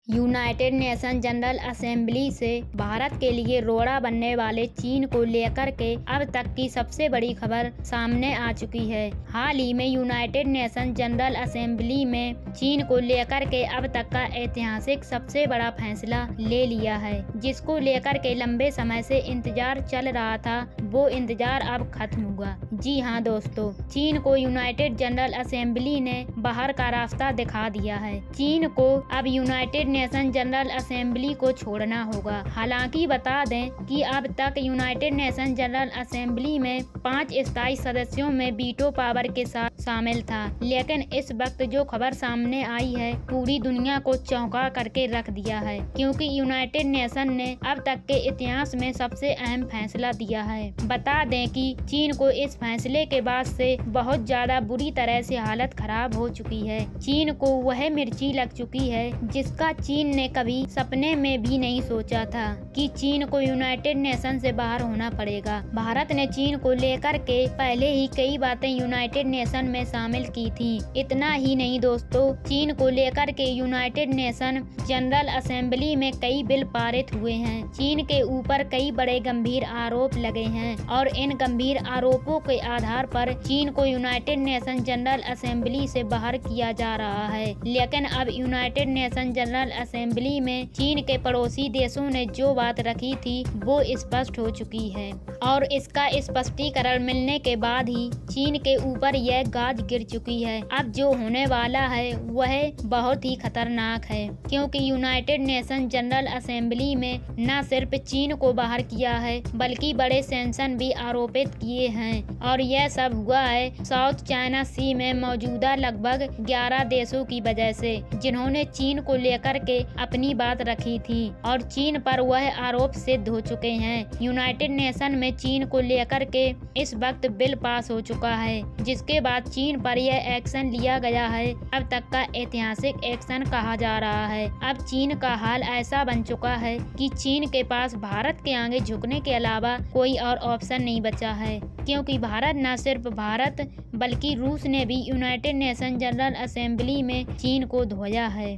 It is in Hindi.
यूनाइटेड नेशन जनरल असेंबली से भारत के लिए रोड़ा बनने वाले चीन को लेकर के अब तक की सबसे बड़ी खबर सामने आ चुकी है। हाल ही में यूनाइटेड नेशन जनरल असेंबली में चीन को लेकर के अब तक का ऐतिहासिक सबसे बड़ा फैसला ले लिया है, जिसको लेकर के लंबे समय से इंतजार चल रहा था। वो इंतजार अब खत्म हुआ। जी हाँ दोस्तों, चीन को यूनाइटेड जनरल असेंबली ने बाहर का रास्ता दिखा दिया है। चीन को अब यूनाइटेड नेशन जनरल असेंबली को छोड़ना होगा। हालांकि बता दें कि अब तक यूनाइटेड नेशन जनरल असेंबली में 5 स्थायी सदस्यों में वीटो पावर के साथ शामिल था, लेकिन इस वक्त जो खबर सामने आई है पूरी दुनिया को चौंका करके रख दिया है, क्योंकि यूनाइटेड नेशन ने अब तक के इतिहास में सबसे अहम फैसला दिया है। बता दें कि चीन को इस फैसले के बाद से बहुत ज्यादा बुरी तरह से हालत खराब हो चुकी है। चीन को वह मिर्ची लग चुकी है जिसका चीन ने कभी सपने में भी नहीं सोचा था कि चीन को यूनाइटेड नेशन से बाहर होना पड़ेगा। भारत ने चीन को लेकर के पहले ही कई बातें यूनाइटेड नेशन में शामिल की थी। इतना ही नहीं दोस्तों, चीन को लेकर के यूनाइटेड नेशन जनरल असेंबली में कई बिल पारित हुए हैं। चीन के ऊपर कई बड़े गंभीर आरोप लगे हैं और इन गंभीर आरोपों के आधार पर चीन को यूनाइटेड नेशन जनरल असेंबली से बाहर किया जा रहा है। लेकिन अब यूनाइटेड नेशन जनरल असेंबली में चीन के पड़ोसी देशों ने जो बात रखी थी वो स्पष्ट हो चुकी है और इसका स्पष्टीकरण मिलने के बाद ही चीन के ऊपर यह गाज गिर चुकी है। अब जो होने वाला है वह बहुत ही खतरनाक है, क्योंकि यूनाइटेड नेशन जनरल असेंबली में न सिर्फ चीन को बाहर किया है बल्कि बड़े सैंक्शन भी आरोपित किए हैं और यह सब हुआ है साउथ चाइना सी में मौजूदा लगभग 11 देशों की वजह से, जिन्होंने चीन को लेकर के अपनी बात रखी थी और चीन पर वह आरोप सिद्ध हो चुके हैं। यूनाइटेड नेशन में चीन को लेकर के इस वक्त बिल पास हो चुका है, जिसके बाद चीन पर यह एक्शन लिया गया है। अब तक का ऐतिहासिक एक्शन कहा जा रहा है। अब चीन का हाल ऐसा बन चुका है कि चीन के पास भारत के आगे झुकने के अलावा कोई और ऑप्शन नहीं बचा है, क्योंकि भारत न सिर्फ भारत बल्कि रूस ने भी यूनाइटेड नेशन जनरल असेंबली में चीन को धोया है।